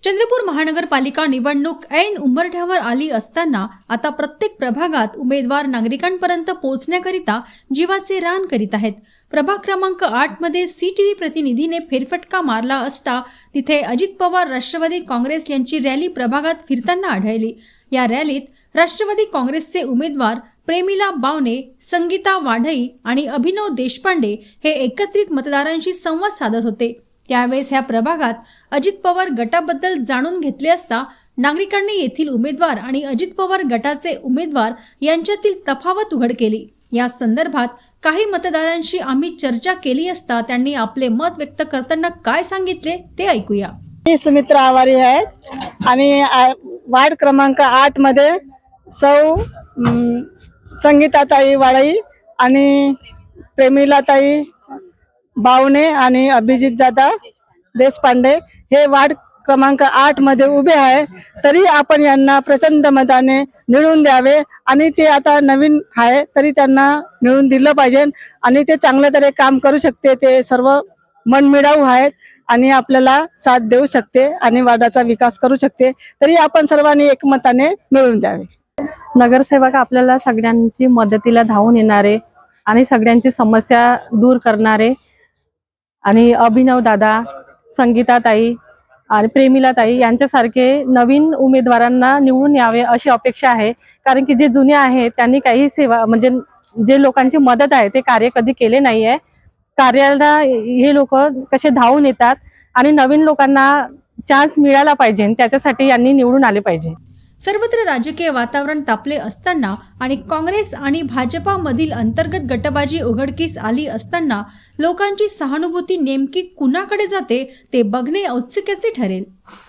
चंद्रपूर महानगरपालिका निवडणूक ऐन उंबरठ्यावर आली असताना आता प्रत्येक प्रभागात उमेदवार नागरिकांपर्यंत पोहोचण्याकरिता जीवाचे रान करीत आहेत। प्रभाग क्रमांक 8 मध्ये CTV प्रतिनिधीने फेरफटका मारला असता तिथे अजित पवार राष्ट्रवादी काँग्रेस यांची रॅली प्रभागात फिरताना आढळली। या रॅलीत राष्ट्रवादी काँग्रेसचे उमेदवार प्रेमिला बावने, संगीता वाढई आणि अभिनव देशपांडे हे एकत्रित मतदारांशी संवाद साधत होते। त्यावेळेस ह्या प्रभागात अजित पवार गटाबद्दल जाणून घेतले असता नागरिकांनी येथील उमेदवार आणि अजित पवार गटाचे उमेदवार यांच्यातील तफावत उघड केली। या संदर्भात काही मतदारांशी आम्ही चर्चा केली असता त्यांनी आपले मत व्यक्त करताना काय सांगितले ते ऐकूया। मी सुमित्रा आवारी आहे आणि वार्ड क्रमांक 8 मध्ये सौ संगीताताई वाळई आणि प्रेमिलाताई बावने आणि अभिजित दादा देशपांडे हे वार्ड क्रमांक 8 मध्ये उभे आहे। तरी आपण यांना प्रचंड मताने निवडून द्यावे आणि ते आता नवीन आहे तरी त्यांना निवडून दिलं पाहिजे आणि ते चांगल्या तऱ्हे काम करू शकते। ते सर्व मनमिळाऊ आहेत आणि आपल्याला साथ देऊ शकते आणि वार्डाचा विकास करू शकते। तरी आपण सर्वांनी एकमताने निवडून द्यावे। नगरसेवक आपल्याला सगळ्यांची मदतीला धावून येणारे आणि सगळ्यांची समस्या दूर करणारे आणि अभिनव दादा, संगीताताई आणि प्रेमिलाताई यांच्यासारखे नवीन उमेदवारांना निवडून यावे अशी अपेक्षा आहे। कारण की जे जुने आहेत त्यांनी काही सेवा म्हणजे जे लोकांची मदत आहे ते कार्य कधी केले नाही आहे। कार्याला हे लोक कसे धावून येतात आणि नवीन लोकांना चान्स मिळाला पाहिजे त्याच्यासाठी यांनी निवडून आले पाहिजे। सर्वत्र राजकीय वातावरण तापले असताना आणि काँग्रेस आणि भाजपा मधील अंतर्गत गटबाजी उघडकीस आली असताना लोकांची सहानुभूती नेमकी कुणाकडे जाते ते बघणे औत्सुक्याचे ठरेल।